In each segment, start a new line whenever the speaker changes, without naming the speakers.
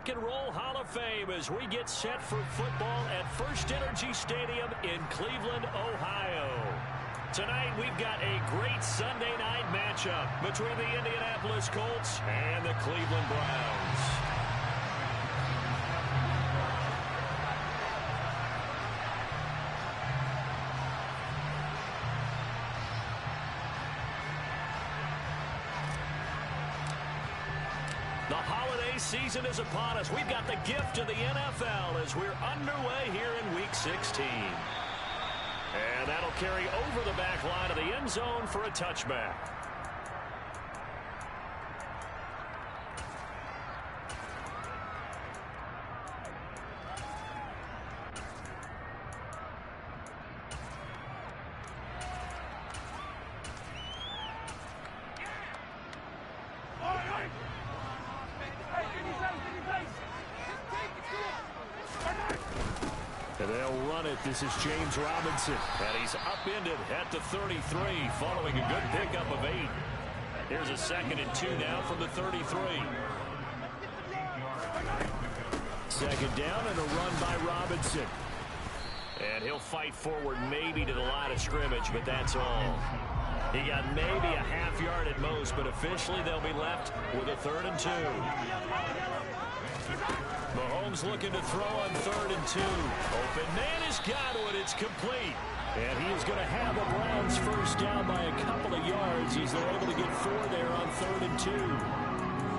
Rock and Roll Hall of Fame as we get set for football at First Energy Stadium in Cleveland, Ohio. Tonight, we've got a great Sunday night matchup between the Indianapolis Colts and the Cleveland Browns. The holiday season is upon us. We've got the gift of the NFL as we're underway here in Week 16. And that'll carry over the back line of the end zone for a touchback. And they'll run it. This is James Robinson. And he's upended at the 33 following a good pickup of 8. Here's a 2nd and 2 now from the 33. 2nd down and a run by Robinson. And he'll fight forward maybe to the line of scrimmage, but that's all. He got maybe a half yard at most, but officially they'll be left with a 3rd and 2. Mahomes looking to throw on 3rd and 2. Open man is Godwin. It's complete. And he is going to have the Browns first down by a couple of yards. They're able to get 4 there on 3rd and 2.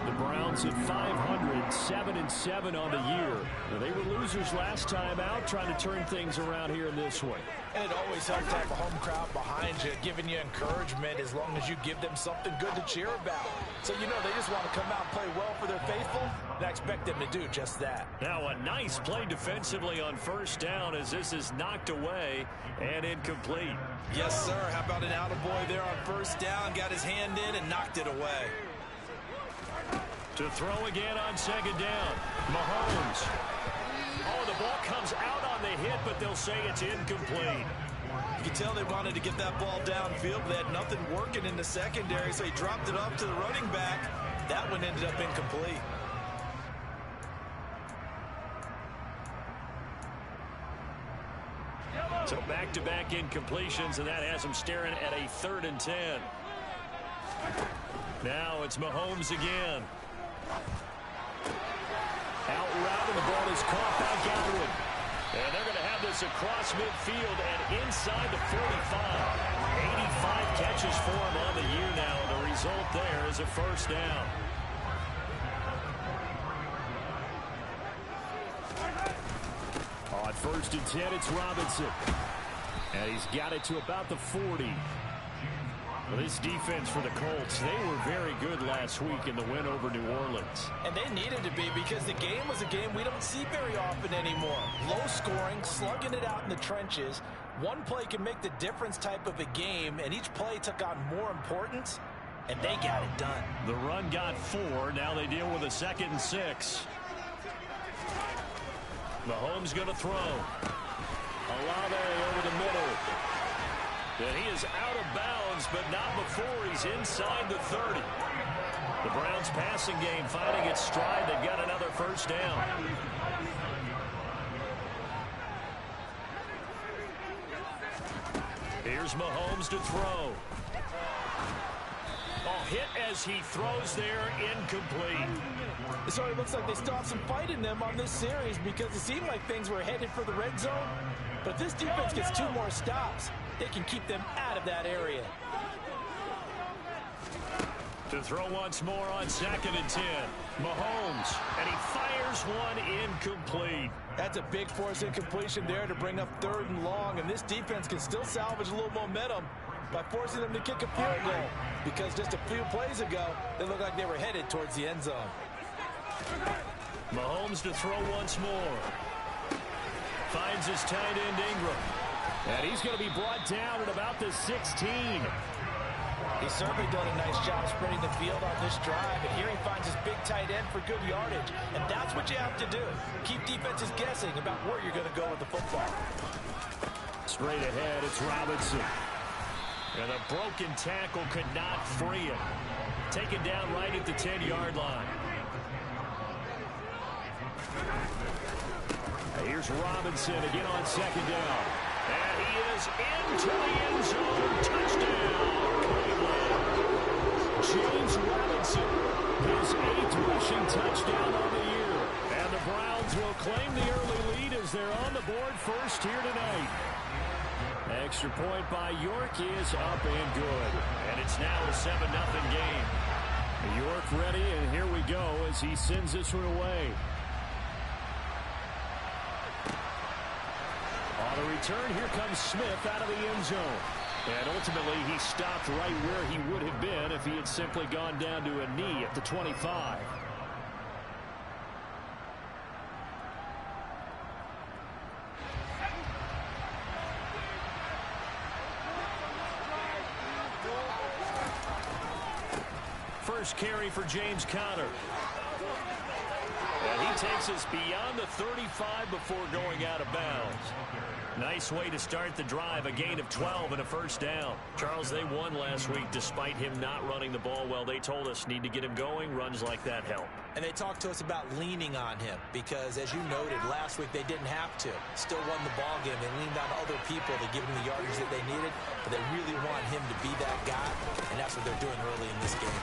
The Browns at 500, 7-7 on the year. Now, they were losers last time out, trying to turn things around here in this one.
And it always helps to have a home crowd behind you, giving you encouragement as long as you give them something good to cheer about. So you know they just want to come out and play well for their faithful, and I expect them to do just that.
Now a nice play defensively on 1st down as this is knocked away and incomplete.
Yes, sir. How about an attaboy there on 1st down? Got his hand in and knocked it away.
To throw again on 2nd down. Mahomes. Oh, the ball comes out on the hit, but they'll say it's incomplete.
You can tell they wanted to get that ball downfield. They had nothing working in the secondary, so he dropped it off to the running back. That one ended up incomplete.
So back-to-back incompletions, and that has him staring at a 3rd and 10. Now it's Mahomes again. Out route, and the ball is caught by Godwin. And they're going to have this across midfield and inside the 45. 85 catches for him on the year now. The result there is a 1st down. On 1st and 10, it's Robinson. And he's got it to about the 40. Well, this defense for the Colts, they were very good last week in the win over New Orleans.
And they needed to be because the game was a game we don't see very often anymore. Low scoring, slugging it out in the trenches. One play can make the difference type of a game, and each play took on more importance, and they got it done.
The run got 4. Now they deal with a 2nd and 6. Mahomes going to throw. Olave over the middle. And he is out of bounds, but not before he's inside the 30. The Browns passing game finding its stride. They've got another 1st down. Here's Mahomes to throw. Oh, hit as he throws there, incomplete.
It already looks like they stopped some fight in them on this series because it seemed like things were headed for the red zone. But if this defense gets 2 more stops, they can keep them out of that area.
To throw once more on 2nd and 10. Mahomes, and he fires one incomplete.
That's a big force incompletion there to bring up 3rd and long, and this defense can still salvage a little momentum by forcing them to kick a field goal because just a few plays ago, they looked like they were headed towards the end zone.
Mahomes to throw once more. Finds his tight end Ingram. And he's going to be brought down at about the 16.
He's certainly done a nice job spreading the field on this drive, and here he finds his big tight end for good yardage. And that's what you have to do. Keep defenses guessing about where you're going to go with the football.
Straight ahead, it's Robinson. And a broken tackle could not free him. Taken down right at the 10-yard line. Here's Robinson again on second down. And he is into the end zone. Touchdown, Cleveland. James Robinson, his 8th rushing touchdown of the year. And the Browns will claim the early lead as they're on the board first here tonight. Extra point by York is up and good. And it's now a 7-0 game. York ready, and here we go as he sends this one away. On the return, here comes Smith out of the end zone. And ultimately, he stopped right where he would have been if he had simply gone down to a knee at the 25. First carry for James Conner. And he takes us beyond the 35 before going out of bounds. Nice way to start the drive, a gain of 12 and a first down. Charles, they won last week despite him not running the ball well. They told us need to get him going. Runs like that help.
And they talked to us about leaning on him because, as you noted, last week they didn't have to. Still won the ball game. They leaned on other people to give him the yardage that they needed, but they really want him to be that guy, and that's what they're doing early in this game.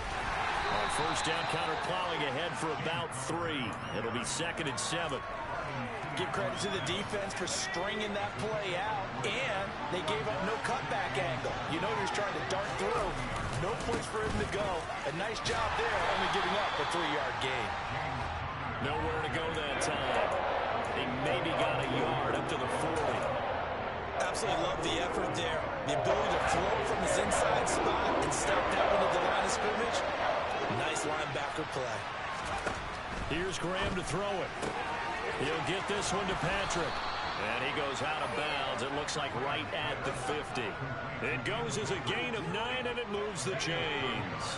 On first down, Conner plowing ahead for about 3. It'll be 2nd and 7.
Give credit to the defense for stringing that play out, and they gave up no cutback angle. You know he was trying to dart through. No place for him to go. A nice job there, only giving up a 3-yard gain.
Nowhere to go that time. He maybe got a yard up to the 40.
Absolutely love the effort there. The ability to float from his inside spot and step that one to the line of scrimmage. Nice linebacker play.
Here's Graham to throw it. He'll get this one to Patrick. And he goes out of bounds. It looks like right at the 50. It goes as a gain of 9, and it moves the chains.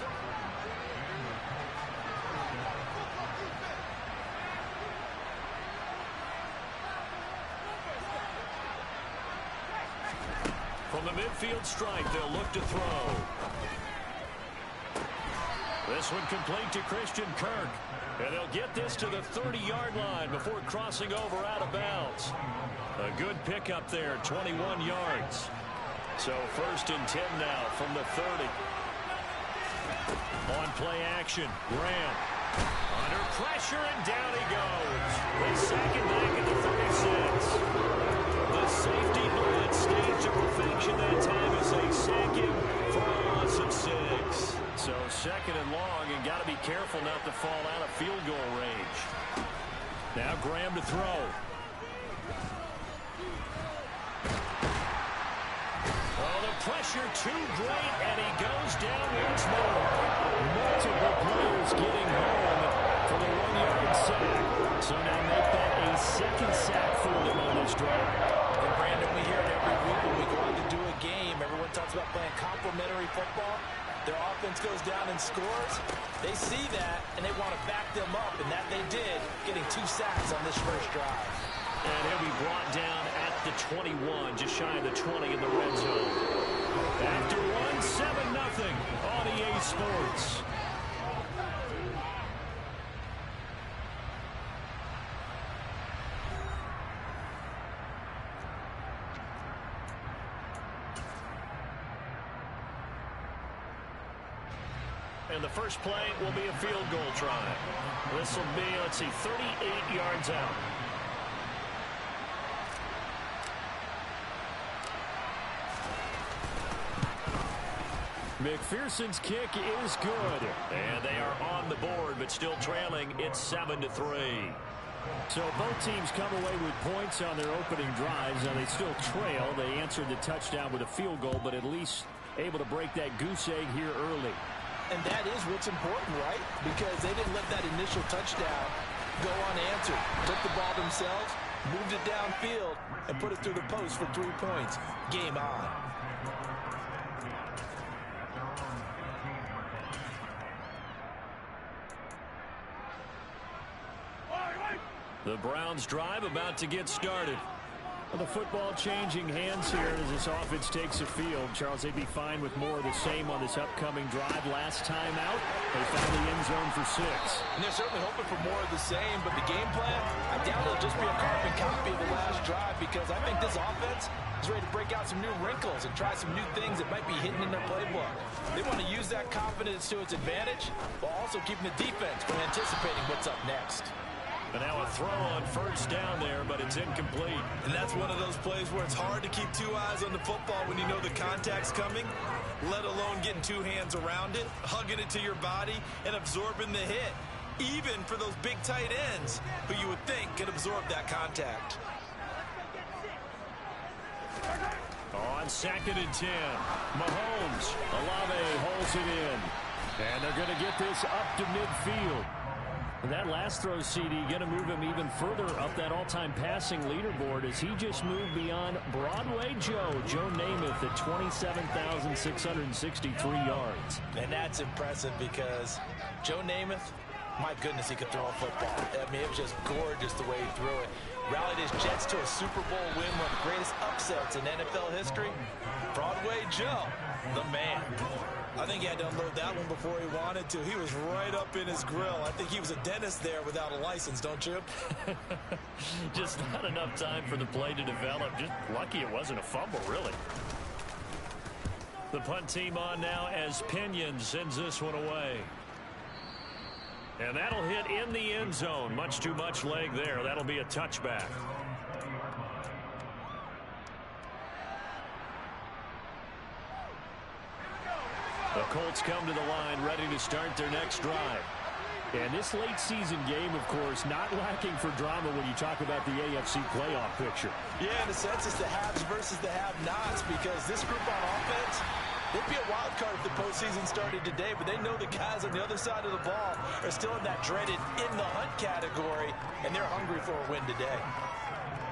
From the midfield stripe, they'll look to throw. This one complete to Christian Kirk. And they'll get this to the 30-yard line before crossing over out of bounds. A good pickup there, 21 yards. So 1st and 10 now from the 30. On play action, Graham. Under pressure, and down he goes. They sack him back at the 36. The safety blitz staged to perfection that time as they sack him for a loss of 6. So 2nd and long, and got to be careful not to fall out of field goal range. Now Graham to throw. Oh, the pressure too great, and he goes down once more. Multiple players getting home for the 1-yard sack. So now make that a 2nd sack for them on this drive.
And Brandon, we hear it every week when we go out to do a game. Everyone talks about playing complementary football. Their offense goes down and scores. They see that, and they want to back them up, and that they did, getting 2 sacks on this first drive.
And he'll be brought down at the 21, just shy of the 20 in the red zone. After one, 7-0 on EA Sports. And the first play will be a field goal try. This will be, 38 yards out. McPherson's kick is good. And they are on the board, but still trailing. It's 7-3. So both teams come away with points on their opening drives. Now they still trail. They answered the touchdown with a field goal, but at least able to break that goose egg here early.
And that is what's important, right? Because they didn't let that initial touchdown go unanswered. Took the ball themselves, moved it downfield, and put it through the post for 3 points. Game on.
The Browns drive about to get started. Well, the football changing hands here as this offense takes the field. Charles, they'd be fine with more of the same on this upcoming drive. Last time out, they found the end zone for 6.
And they're certainly hoping for more of the same, but the game plan, I doubt it'll just be a carpet copy of the last drive because I think this offense is ready to break out some new wrinkles and try some new things that might be hidden in their playbook. They want to use that confidence to its advantage while also keeping the defense from anticipating what's up next.
And now a throw on first down there, but it's incomplete.
And that's one of those plays where it's hard to keep two eyes on the football when you know the contact's coming, let alone getting two hands around it, hugging it to your body, and absorbing the hit, even for those big tight ends who you would think could absorb that contact.
On 2nd and 10, Mahomes, Olave holds it in. And they're going to get this up to midfield. And that last throw, CD, going to move him even further up that all-time passing leaderboard as he just moved beyond Broadway Joe Namath at 27,663 yards.
And that's impressive because Joe Namath, my goodness, he could throw a football. I mean, it was just gorgeous the way he threw it. Rallied his Jets to a Super Bowl win, one of the greatest upsets in NFL history. Broadway Joe, the man.
I think he had to unload that one before he wanted to. He was right up in his grill. I think he was a dentist there without a license, don't you?
Just not enough time for the play to develop. Just lucky it wasn't a fumble, really. The punt team on now as Pinion sends this one away. And that'll hit in the end zone. Much too much leg there. That'll be a touchback. The Colts come to the line ready to start their next drive. And this late season game, of course, not lacking for drama when you talk about the AFC playoff picture.
Yeah, in a sense, it's the haves versus the have-nots because this group on offense, they'd be a wild card if the postseason started today, but they know the guys on the other side of the ball are still in that dreaded in-the-hunt category, and they're hungry for a win today.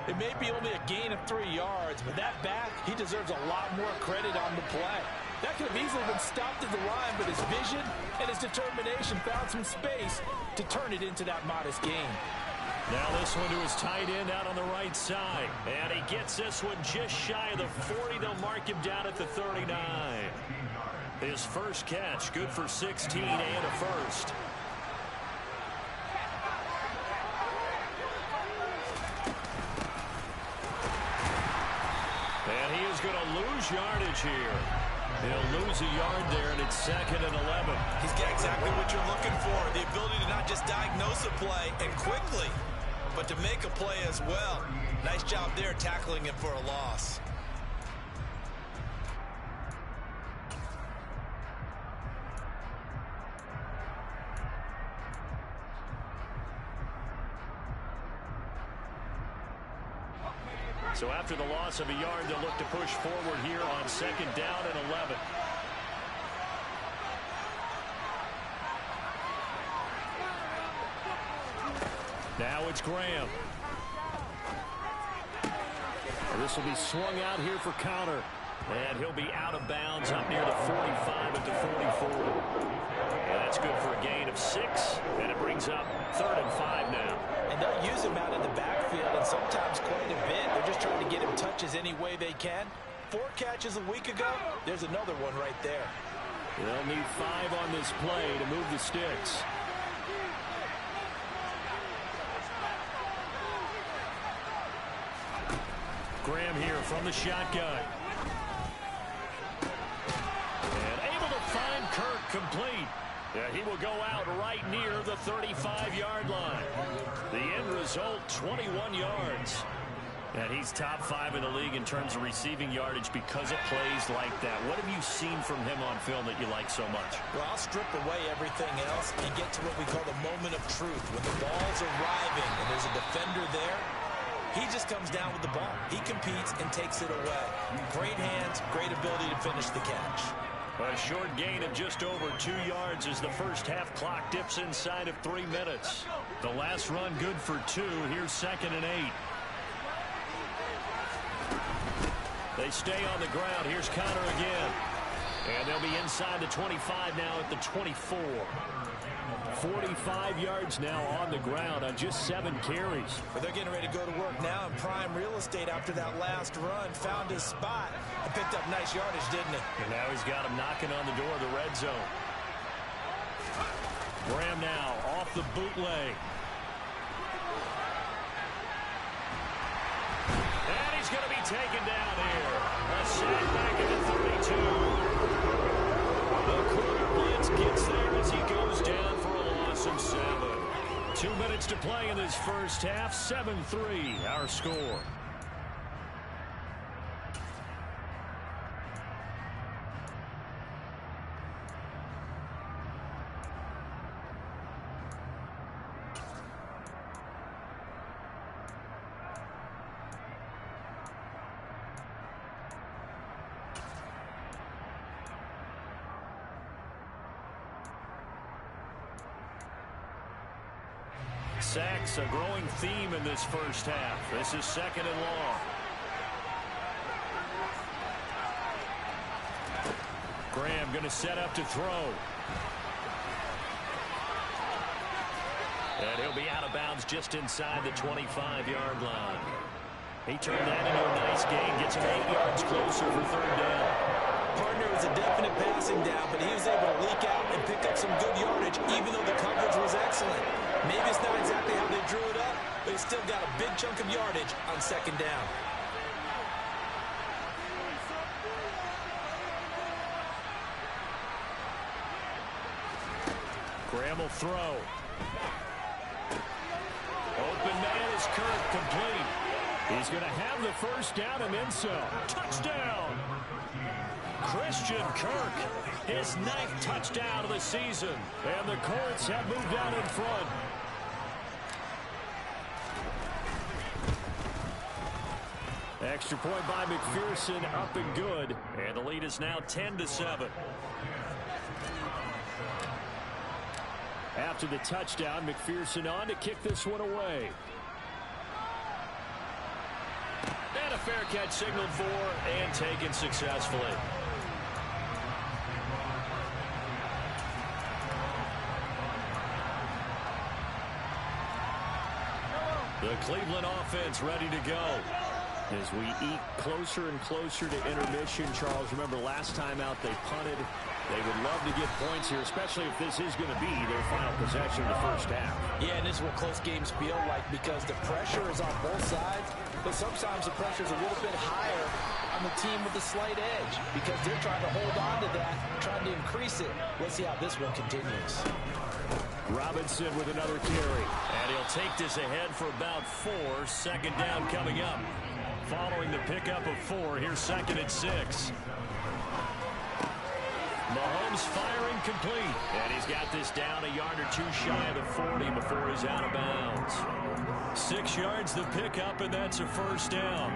It may be only a gain of 3 yards, but that back, he deserves a lot more credit on the play. That could have easily been stopped at the line, but his vision and his determination found some space to turn it into that modest gain.
Now this one to his tight end out on the right side. And he gets this one just shy of the 40. They'll mark him down at the 39. His first catch, good for 16 and a first. And he is going to lose yardage here. He'll lose a yard there, and it's 2nd and 11.
He's got exactly what you're looking for, the ability to not just diagnose a play and quickly, but to make a play as well. Nice job there tackling him for a loss.
So after the loss of a yard, they'll look to push forward here on 2nd down and 11. Now it's Graham. This will be swung out here for counter. And he'll be out of bounds up near the 45 at the 44. And that's good for a gain of 6. And it brings up 3rd and 5 now.
And they'll use him out in the backfield, and sometimes quite a bit. They're just trying to get him touches any way they can. 4 catches a week ago, there's another one right there.
They'll need 5 on this play to move the sticks. Graham here from the shotgun. And able to find Kirk complete. Yeah, he will go out right near the 35-yard line. The end result, 21 yards. And he's top 5 in the league in terms of receiving yardage because of plays like that. What have you seen from him on film that you like so much?
Well, I'll strip away everything else and get to what we call the moment of truth. When the ball's arriving and there's a defender there, he just comes down with the ball. He competes and takes it away. Great hands, great ability to finish the catch.
A short gain of just over 2 yards as the first half clock dips inside of 3 minutes. The last run good for 2. Here's 2nd and 8. They stay on the ground. Here's Connor again. And they'll be inside the 25 now at the 24. 45 yards now on the ground on just 7 carries.
But they're getting ready to go to work now in prime real estate after that last run. Found his spot and picked up nice yardage, didn't he?
And now he's got him knocking on the door of the red zone. Graham now off the bootleg. taken down here. A sack back at the 32. The corner blitz gets there as he goes down for a loss of 7. 2 minutes to play in this first half. 7-3 our score. Sacks, a growing theme in this first half. This is 2nd and long. Graham going to set up to throw. And he'll be out of bounds just inside the 25-yard line. He turned that into a nice gain, gets him 8 yards closer for 3rd down.
Partner was a definite passing down, but he was able to leak out and pick up some good yardage, even though the coverage was excellent. Maybe it's not exactly how they drew it up, but he still got a big chunk of yardage on 2nd down.
Graham will throw. Open man is Kirk, complete. He's going to have the 1st down and then some. Touchdown! Christian Kirk, his 9th touchdown of the season. And the Colts have moved out in front. Extra point by McPherson, up and good. And the lead is now 10-7. After the touchdown, McPherson on to kick this one away. And a fair catch signaled for and taken successfully. The Cleveland offense ready to go. As we eke closer and closer to intermission, Charles, remember last time out they punted. They would love to get points here, especially if this is going to be their final possession of the first half.
Yeah, and this is what close games feel like because the pressure is on both sides, but sometimes the pressure is a little bit higher on the team with a slight edge because they're trying to hold on to that, trying to increase it. Let's see how this one continues.
Robinson with another carry, and he'll take this ahead for about 4. 2nd down coming up. Following the pickup of 4, here's 2nd and 6. Mahomes firing complete. And he's got this down a yard or 2 shy of the 40 before he's out of bounds. 6 yards the pickup, and that's a 1st down.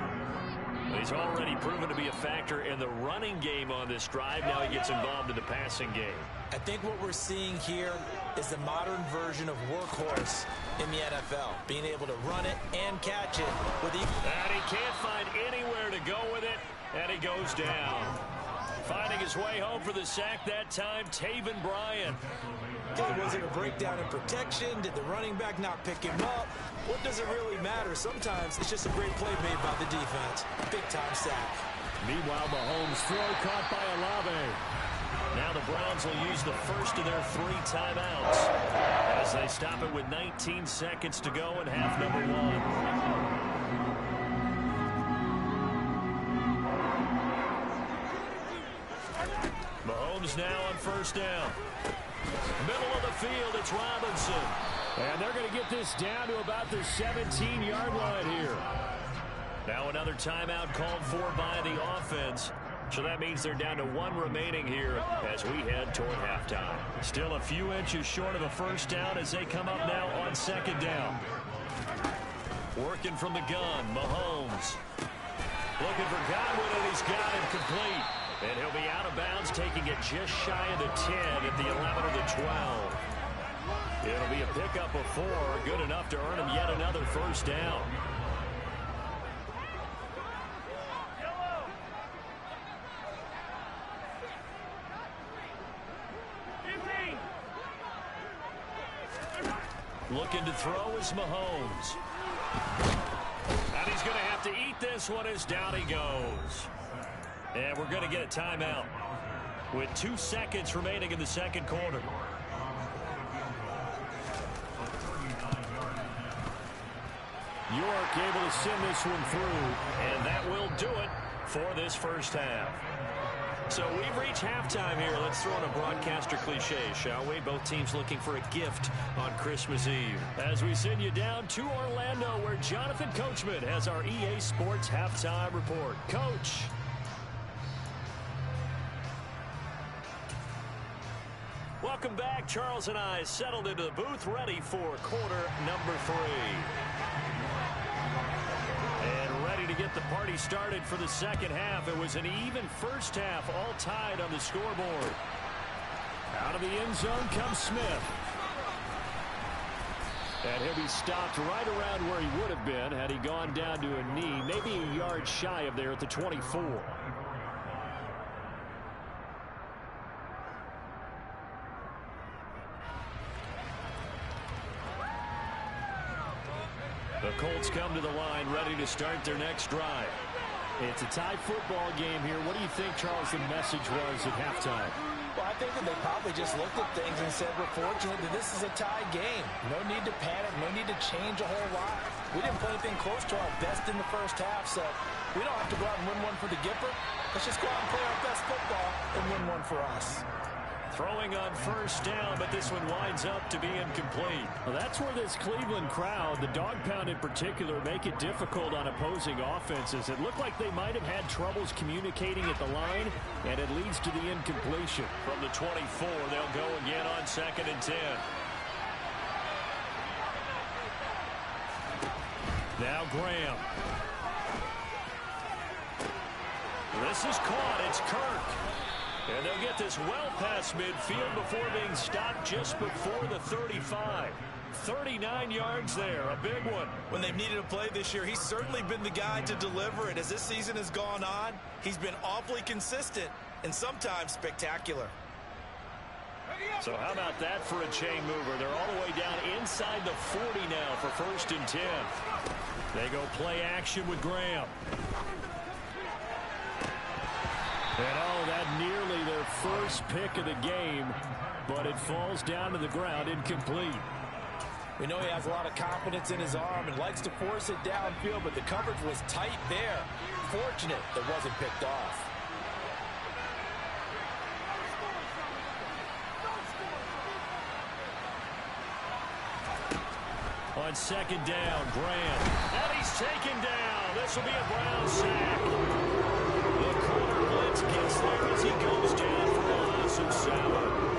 He's already proven to be a factor in the running game on this drive. Now he gets involved in the passing game.
I think what we're seeing here is the modern version of workhorse in the NFL, being able to run it and catch it.
And he can't find anywhere to go with it, and he goes down. Finding his way home for the sack that time, Taven Bryan.
Okay, was it a breakdown in protection? Did the running back not pick him up? What does it really matter? Sometimes it's just a great play made by the defense. Big-time sack.
Meanwhile, Mahomes' throw caught by Olave. Now the Browns will use the first of their 3 timeouts as they stop it with 19 seconds to go in half number 1. Mahomes now on 1st down. Middle of the field, it's Robinson. And they're going to get this down to about the 17-yard line here. Now another timeout called for by the offense. So that means they're down to 1 remaining here as we head toward halftime. Still a few inches short of a 1st down as they come up now on 2nd down. Working from the gun, Mahomes. Looking for Godwin, and he's got him complete. And he'll be out of bounds, taking it just shy of the 10 at the 11 of the 12. It'll be a pickup of 4, good enough to earn him yet another 1st down. Looking to throw is Mahomes. And he's going to have to eat this one as down he goes. And we're going to get a timeout with 2 seconds remaining in the 2nd quarter. York able to send this one through, and that will do it for this first half.
So we've reached halftime here. Let's throw in a broadcaster cliche, shall we? Both teams looking for a gift on Christmas Eve.
As we send you down to Orlando, where Jonathan Coachman has our EA Sports halftime report. Coach. Welcome back. Charles and I settled into the booth, ready for quarter number 3. And ready to get the party started for the second half. It was an even first half, all tied on the scoreboard. Out of the end zone comes Smith. And he'll be stopped right around where he would have been had he gone down to a knee, maybe a yard shy of there at the 24. The Colts come to the line, ready to start their next drive. It's a tie football game here. What do you think, Charles, the message was at halftime?
Well, I think that they probably just looked at things and said, we're fortunate that this is a tie game. No need to panic, no need to change a whole lot. We didn't play anything close to our best in the first half, so we don't have to go out and win one for the Gipper. Let's just go out and play our best football and win one for us.
Throwing on first down, but this one winds up to be incomplete. Well, that's where this Cleveland crowd, the dog pound in particular, make it difficult on opposing offenses. It looked like they might have had troubles communicating at the line, and it leads to the incompletion. From the 24, they'll go again on 2nd and 10. Now Graham. This is caught. It's Kirk. And they'll get this well past midfield before being stopped just before the 35. 39 yards there, a big one.
When they've needed a play this year, he's certainly been the guy to deliver it. As this season has gone on, he's been awfully consistent and sometimes spectacular.
So how about that for a chain mover? They're all the way down inside the 40 now for 1st and 10. They go play action with Graham. And that nearly their first pick of the game, but it falls down to the ground incomplete.
We know he has a lot of confidence in his arm and likes to force it downfield, but the coverage was tight there. Fortunate that wasn't picked off.
On 2nd down, Graham. And he's taken down. This will be a Brown sack. The corner blitz gets there as he goes down for a loss of 7.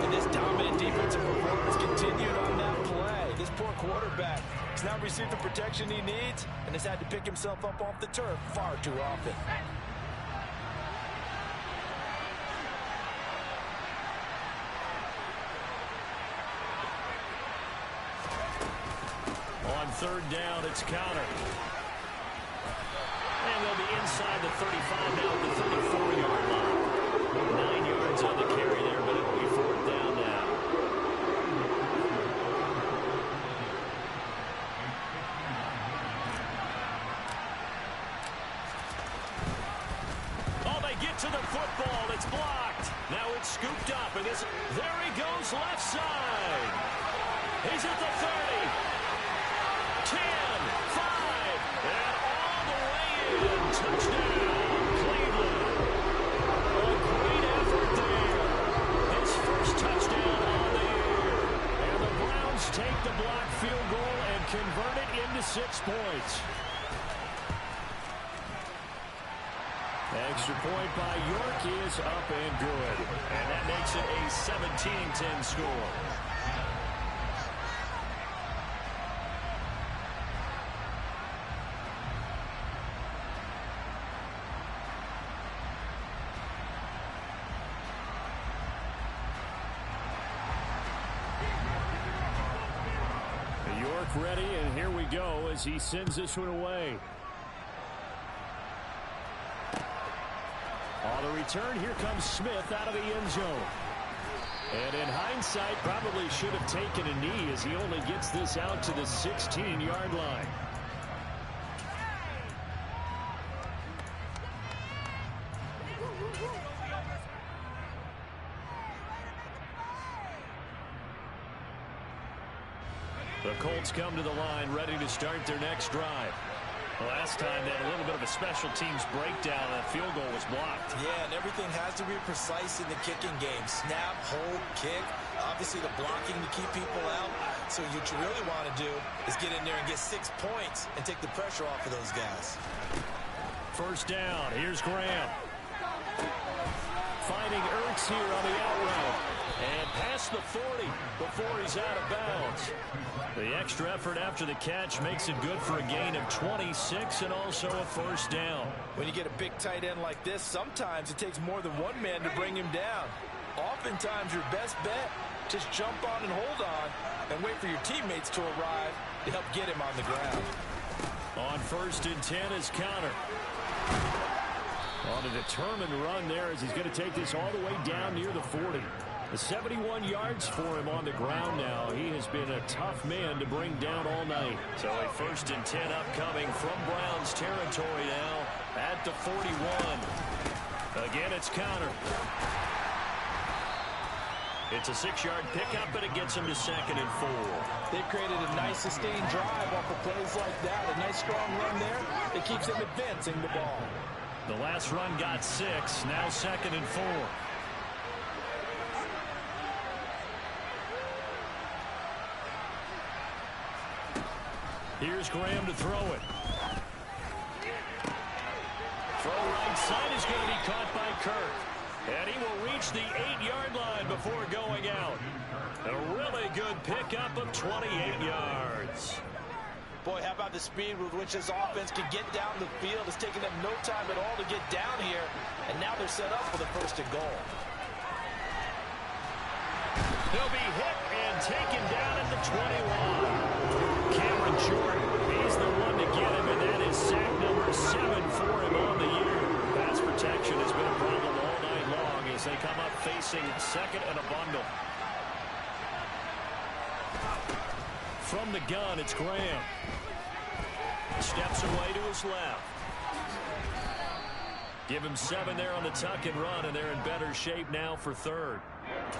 And this dominant defensive performance continued on that play. This poor quarterback has not received the protection he needs and has had to pick himself up off the turf far too often.
On 3rd down, it's Conner. And they'll be inside the 35 now at the 34-yard line. 9 yards on the carry there, but it'll be 4th down now. Oh, they get to the football. It's blocked. Now it's scooped up, and there he goes left side. He's at the 30. 10, 5, and all the way in. Touchdown, Cleveland. A great effort there. His first touchdown on the year. And the Browns take the blocked field goal and convert it into 6 points. Extra point by York is up and good. And that makes it a 17-10 score. Ready, and here we go as he sends this one away. On the return, here comes Smith out of the end zone. And in hindsight, probably should have taken a knee as he only gets this out to the 16-yard line. The Colts come to the line, ready to start their next drive. Last time they had a little bit of a special teams breakdown, and a field goal was blocked.
Yeah, and everything has to be precise in the kicking game. Snap, hold, kick. Obviously the blocking to keep people out. So what you really want to do is get in there and get 6 points and take the pressure off of those guys.
First down. Here's Graham. Finding Ertz here on the out route. And past the 40 before he's out of bounds. The extra effort after the catch makes it good for a gain of 26 and also a first down.
When you get a big tight end like this, sometimes it takes more than one man to bring him down. Oftentimes your best bet, just jump on and hold on and wait for your teammates to arrive to help get him on the ground.
On 1st and 10 is Conner. On a determined run there as he's going to take this all the way down near the 40. The 71 yards for him on the ground now. He has been a tough man to bring down all night. So a 1st and 10 upcoming from Browns territory now at the 41. Again, it's Conner. It's a 6-yard pickup, but it gets him to 2nd and 4.
They've created a nice sustained drive off of plays like that. A nice strong run there that keeps them advancing the ball.
The last run got 6. Now 2nd and 4. Here's Graham to throw it. Throw right side is going to be caught by Kirk. And he will reach the 8-yard line before going out. A really good pickup of 28 yards.
Boy, how about the speed with which this offense can get down the field? It's taken them no time at all to get down here. And now they're set up for the 1st and goal.
He'll be hit and taken down at the 21. Cameron Jordan, he's the one to get him, and that is sack number 7 for him on the year. Pass protection has been a problem all night long as they come up facing 2nd and a bundle. From the gun, it's Graham. Steps away to his left. Give him 7 there on the tuck and run, and they're in better shape now for 3rd.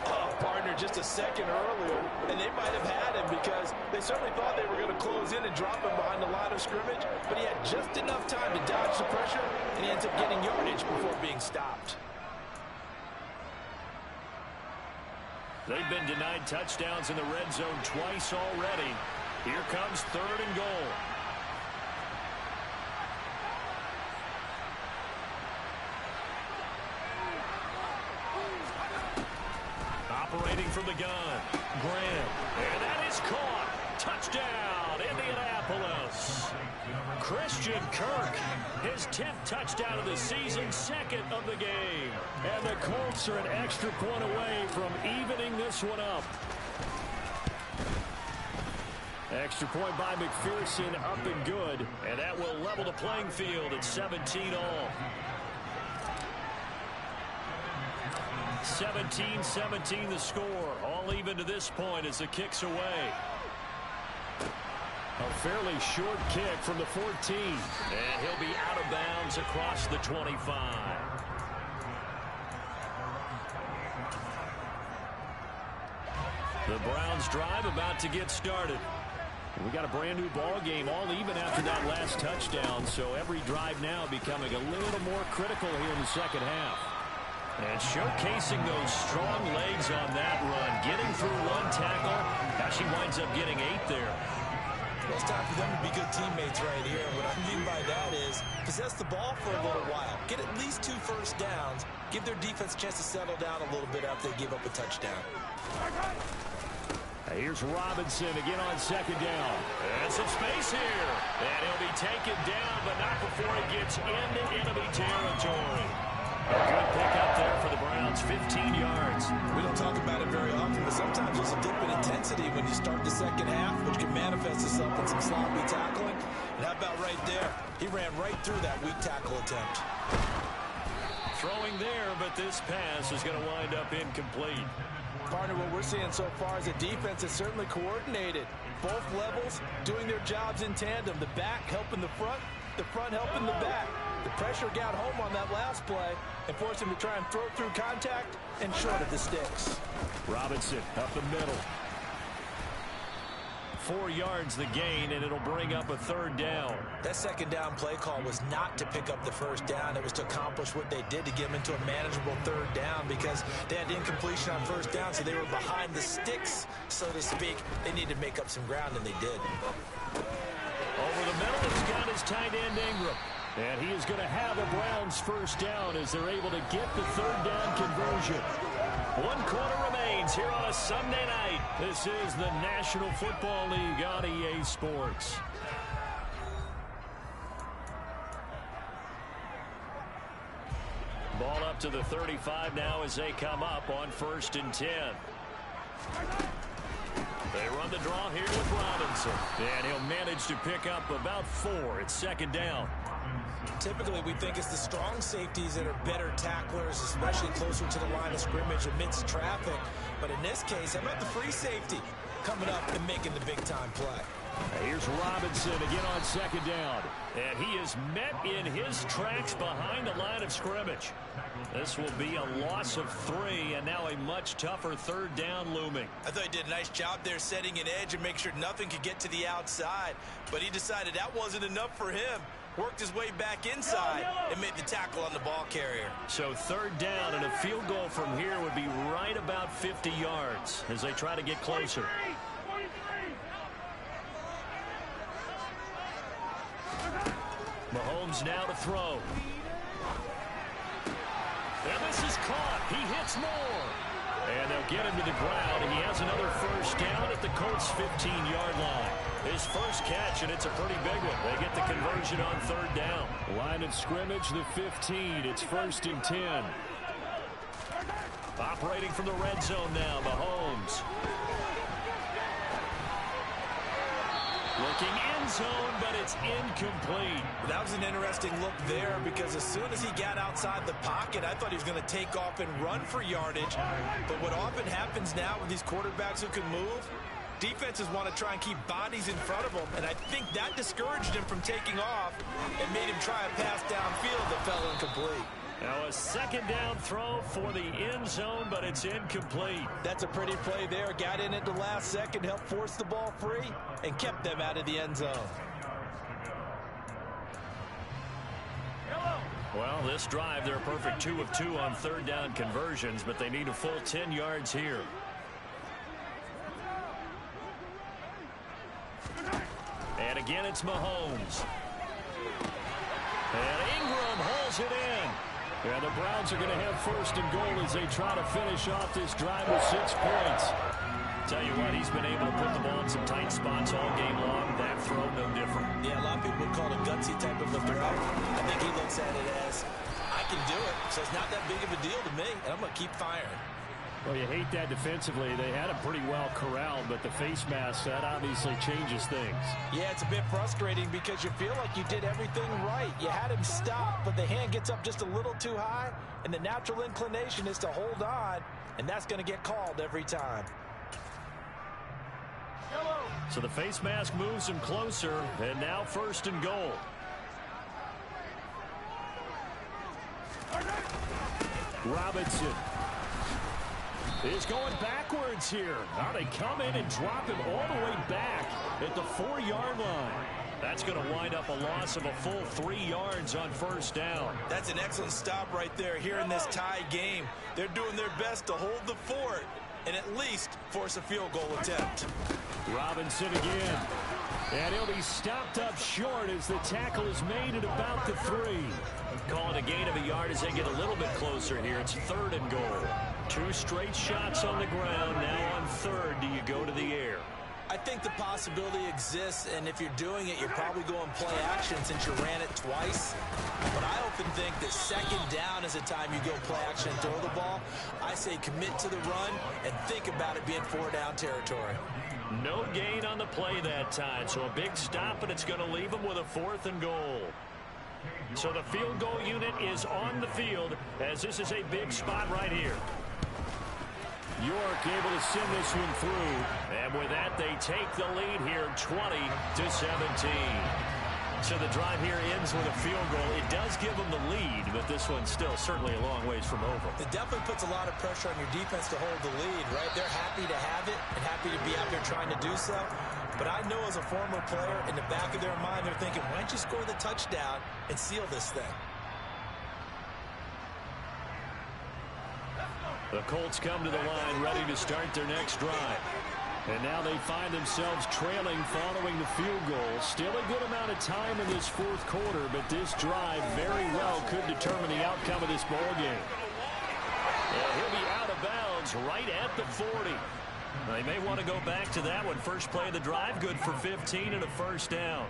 Oh, partner, just a second earlier, and they might have had him because they certainly thought they were going to close in and drop him behind the line of scrimmage, but he had just enough time to dodge the pressure, and he ends up getting yardage before being stopped.
They've been denied touchdowns in the red zone twice already. Here comes 3rd and goal. Operating from the gun, Graham, and that is caught. Touchdown, Indianapolis. Christian Kirk, his 10th touchdown of the season, 2nd of the game. And the Colts are an extra point away from evening this one up. Extra point by McPherson, up and good. And that will level the playing field at 17 all. 17-17 the score. All even to this point as the kick's away. A fairly short kick from the 14. And he'll be out of bounds across the 25. The Browns drive about to get started. We got a brand new ball game, all even after that last touchdown. So every drive now becoming a little more critical here in the 2nd half. And showcasing those strong legs on that run. Getting through 1 tackle. Now she winds up getting 8 there.
Well, it's time for them to be good teammates right here. What I mean by that is possess the ball for a little while. Get at least 2 first downs. Give their defense a chance to settle down a little bit after they give up a touchdown.
Here's Robinson again on 2nd down. And some space here. And he'll be taken down, but not before he gets into enemy territory. A good pickup there for the Browns, 15 yards.
We don't talk about it very often, but sometimes there's a dip in intensity when you start the 2nd half, which can manifest itself in some sloppy tackling. And how about right there? He ran right through that weak tackle attempt.
Throwing there, but this pass is going to wind up incomplete.
Partner, what we're seeing so far is a defense that's certainly coordinated. Both levels doing their jobs in tandem. The back helping the front helping the back. The pressure got home on that last play and forced him to try and throw through contact and short of the sticks.
Robinson up the middle. 4 yards the gain, and it'll bring up a 3rd down.
That 2nd down play call was not to pick up the 1st down. It was to accomplish what they did to get them into a manageable 3rd down because they had incompletion on 1st down, so they were behind the sticks, so to speak. They needed to make up some ground, and they did.
Over the middle, he's got his tight end Ingram. And he is going to have a Browns 1st down as they're able to get the 3rd down conversion. 1 quarter remains here on a Sunday night. This is the National Football League on EA Sports. Ball up to the 35 now as they come up on 1st and 10. They run the draw here with Robinson. And he'll manage to pick up about 4. It's 2nd down.
Typically, we think it's the strong safeties that are better tacklers, especially closer to the line of scrimmage amidst traffic. But in this case, how about the free safety coming up and making the big-time play?
Here's Robinson again on 2nd down. And he is met in his tracks behind the line of scrimmage. This will be a loss of 3, and now a much tougher 3rd down looming.
I thought he did a nice job there setting an edge and make sure nothing could get to the outside. But he decided that wasn't enough for him. Worked his way back inside and made the tackle on the ball carrier.
So 3rd down, and a field goal from here would be right about 50 yards as they try to get closer. Mahomes now to throw. And this is caught. He hits more. And they'll get him to the ground. He has another 1st down at the Colts' 15-yard line. His first catch, and it's a pretty big one. They get the conversion on 3rd down. Line of scrimmage, the 15. It's 1st and 10. Operating from the red zone now, Mahomes. Looking end zone, but it's incomplete.
That was an interesting look there because as soon as he got outside the pocket, I thought he was going to take off and run for yardage. But what often happens now with these quarterbacks who can move, defenses want to try and keep bodies in front of them, and I think that discouraged him from taking off and made him try a pass downfield that fell incomplete.
Now a 2nd down throw for the end zone, but it's incomplete.
That's a pretty play there. Got in at the last second, helped force the ball free, and kept them out of the end zone.
Well, this drive, they're a perfect 2 of 2 on 3rd down conversions, but they need a full 10 yards here. And again, it's Mahomes. And Ingram hauls it in. And the Browns are going to have 1st and goal as they try to finish off this drive with 6 points. Tell you what, he's been able to put the ball in some tight spots all game long. That throw, no different.
Yeah, a lot of people would call it a gutsy type of a throw. I think he looks at it as, I can do it, so it's not that big of a deal to me, and I'm going to keep firing.
Well, you hate that defensively. They had him pretty well corralled, but the face mask, that obviously changes things.
Yeah, it's a bit frustrating because you feel like you did everything right. You had him stop, but the hand gets up just a little too high, and the natural inclination is to hold on, and that's going to get called every time.
So the face mask moves him closer, and now 1st and goal. Robinson is going backwards here. Now they come in and drop him all the way back at the 4-yard line. That's going to wind up a loss of a full 3 yards on 1st down.
That's an excellent stop right there here in this tie game. They're doing their best to hold the fort and at least force a field goal attempt.
Robinson again. And he'll be stopped up short as the tackle is made at about the 3. Call it a gain of a yard as they get a little bit closer here. It's 3rd and goal. 2 straight shots on the ground. Now on 3rd, do you go to the air?
I think the possibility exists, and if you're doing it, you're probably going play action since you ran it twice. But I often think that 2nd down is the time you go play action and throw the ball. I say commit to the run and think about it being 4-down territory.
No gain on the play that time, so a big stop, and it's going to leave them with a 4th and goal. So the field goal unit is on the field as this is a big spot right here. York able to send this one through, and with that they take the lead here 20-17. So the drive here ends with a field goal. It does give them the lead, but this one's still certainly a long ways from over.
It definitely puts a lot of pressure on your defense to hold the lead, right? They're happy to have it and happy to be out there trying to do so. But I know as a former player, in the back of their mind, they're thinking, why don't you score the touchdown and seal this thing?
The Colts come to the line ready to start their next drive. And now they find themselves trailing following the field goal. Still a good amount of time in this fourth quarter, but this drive very well could determine the outcome of this ball game. And he'll be out of bounds right at the 40. They may want to go back to that one. First play of the drive, good for 15 and a first down.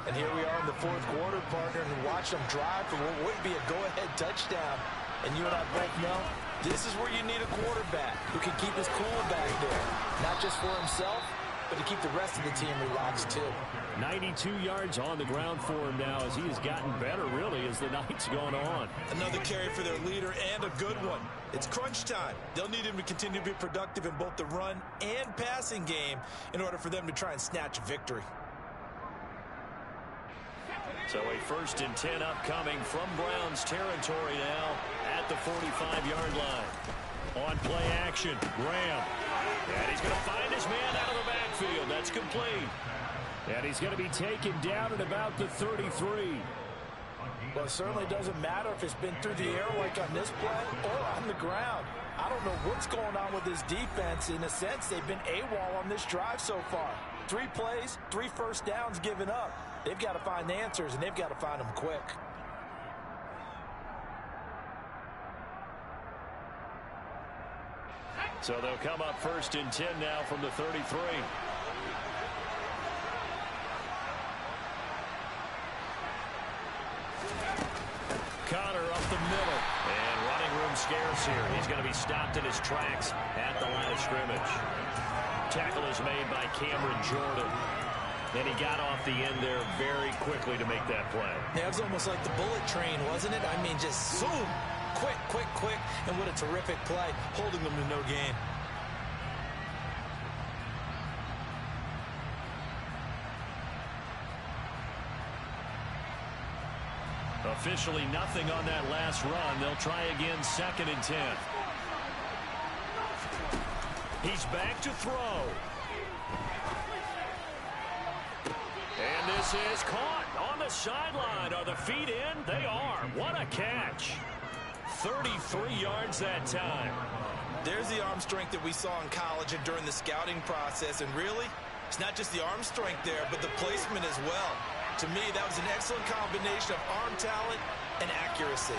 And here we are in the fourth quarter, partner, and watch them drive for what would be a go-ahead touchdown. And you and I both know this is where you need a quarterback who can keep his cool back there. Not just for himself, but to keep the rest of the team relaxed too.
92 yards on the ground for him now as he has gotten better, really, as the night's gone on.
Another carry for their leader and a good one. It's crunch time. They'll need him to continue to be productive in both the run and passing game in order for them to try and snatch victory.
So a 1st and 10 upcoming from Browns territory now at the 45-yard line. On play action, Graham. And he's going to find his man out of the backfield. That's complete. And he's going to be taken down at about the 33.
Well, it certainly doesn't matter if it's been through the air like on this play or on the ground. I don't know what's going on with this defense. In a sense, they've been AWOL on this drive so far. 3 plays, 3 first downs given up. They've got to find the answers, and they've got to find them quick.
So they'll come up 1st and 10 now from the 33. Connor up the middle. And running room scarce here. He's going to be stopped in his tracks at the line of scrimmage. Tackle is made by Cameron Jordan. And he got off the end there very quickly to make that play.
Yeah, it was almost like the bullet train, wasn't it? I mean, just zoom. Quick, quick, quick. And what a terrific play, holding them to no gain.
Officially nothing on that last run. They'll try again 2nd and 10. He's back to throw. And this is caught on the sideline. Are the feet in? They are. What a catch. 33 yards that time.
There's the arm strength that we saw in college and during the scouting process. And really, it's not just the arm strength there, but the placement as well. To me, that was an excellent combination of arm talent and accuracy.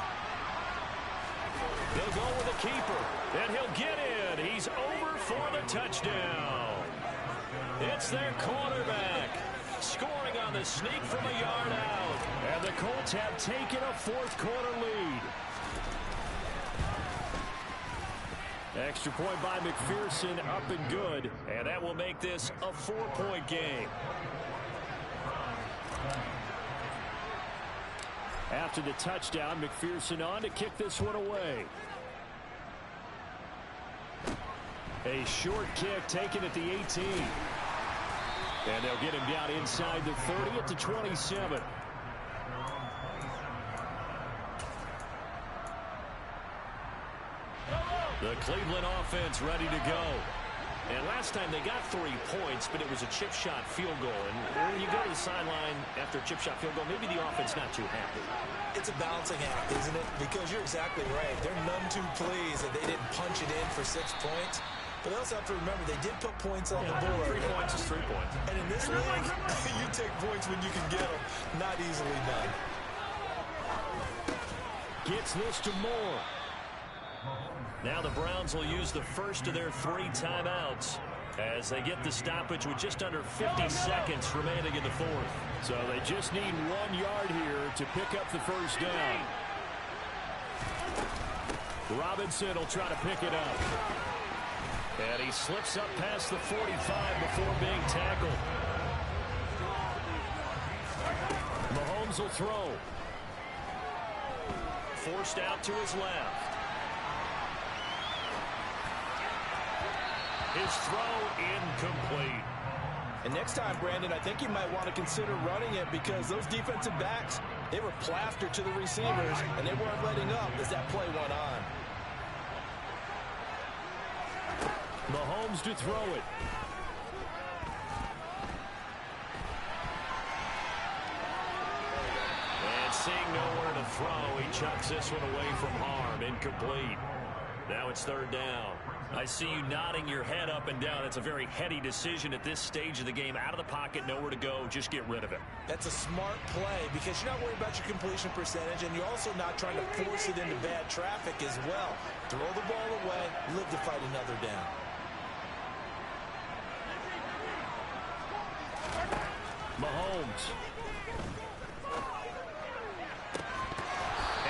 They'll go with the keeper, and he'll get in. He's over for the touchdown. It's their quarterback, scoring on the sneak from a yard out. And the Colts have taken a fourth quarter lead. Extra point by McPherson, up and good. And that will make this a 4-point game. After the touchdown, McPherson on to kick this one away. A short kick taken at the 18. And they'll get him down inside the 30 at the 27. The Cleveland offense ready to go. And last time they got 3 points, but it was a chip shot field goal. And when you go to the sideline after a chip shot field goal, maybe the offense not too happy.
It's a balancing act, isn't it? Because you're exactly right. They're none too pleased that they didn't punch it in for 6 points. But they also have to remember they did put points on the board.
3 points is 3 points.
And in this league, you take points when you can get them. Not easily done.
Gets this to Moore. Now the Browns will use the first of their 3 timeouts as they get the stoppage with just under 50 seconds remaining in the fourth. So they just need 1 yard here to pick up the first down. Robinson will try to pick it up. And he slips up past the 45 before being tackled. Mahomes will throw. Forced out to his left. His throw incomplete.
And next time, Brandon, I think you might want to consider running it because those defensive backs, they were plastered to the receivers, and they weren't letting up as that play went on.
Mahomes to throw it. seeing nowhere to throw, he chucks this one away from harm. Incomplete. Now it's third down. I see you nodding your head up and down. It's a very heady decision at this stage of the game. Out of the pocket, nowhere to go. Just get rid of it.
That's a smart play because you're not worried about your completion percentage, and you're also not trying to force it into bad traffic as well. Throw the ball away, live to fight another down.
Mahomes.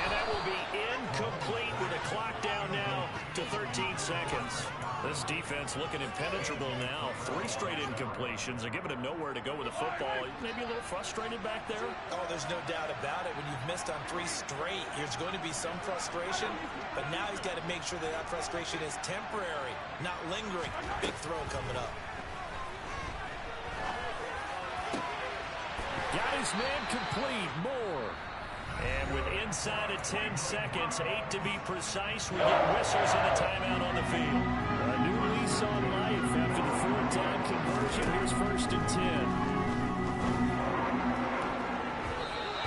And that will be incomplete with a clock down now to 13 seconds. This defense looking impenetrable now. 3 straight incompletions. They're giving him nowhere to go with the football. Maybe a little frustrated back there.
Oh, there's no doubt about it. When you've missed on 3 straight, there's going to be some frustration. But now he's got to make sure that that frustration is temporary, not lingering. Big throw coming up.
Got his man complete. Moore. And with inside of 10 seconds, 8 to be precise, we get whistles and a timeout on the field. A new lease on life after the 4th-down conversion. Here's 1st and 10.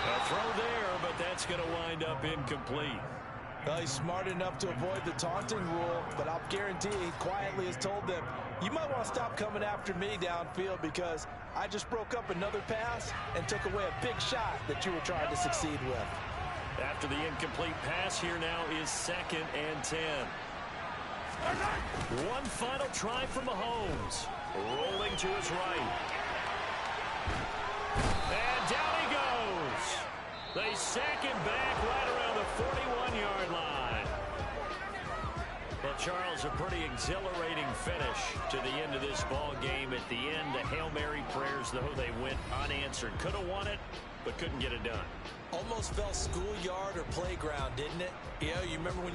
A throw there, but that's going to wind up incomplete.
Well, he's smart enough to avoid the taunting rule, but I'll guarantee he quietly has told them, you might want to stop coming after me downfield because I just broke up another pass and took away a big shot that you were trying to succeed with.
After the incomplete pass, here now is 2nd and 10. One final try for Mahomes. Rolling to his right. And down he goes. They sack him back right around the 41-yard line. Well, Charles, a pretty exhilarating finish to the end of this ball game. At the end, the Hail Mary prayers, though, they went unanswered. Could have won it, but couldn't get it done.
Almost felt schoolyard or playground, didn't it? Yeah, you remember when you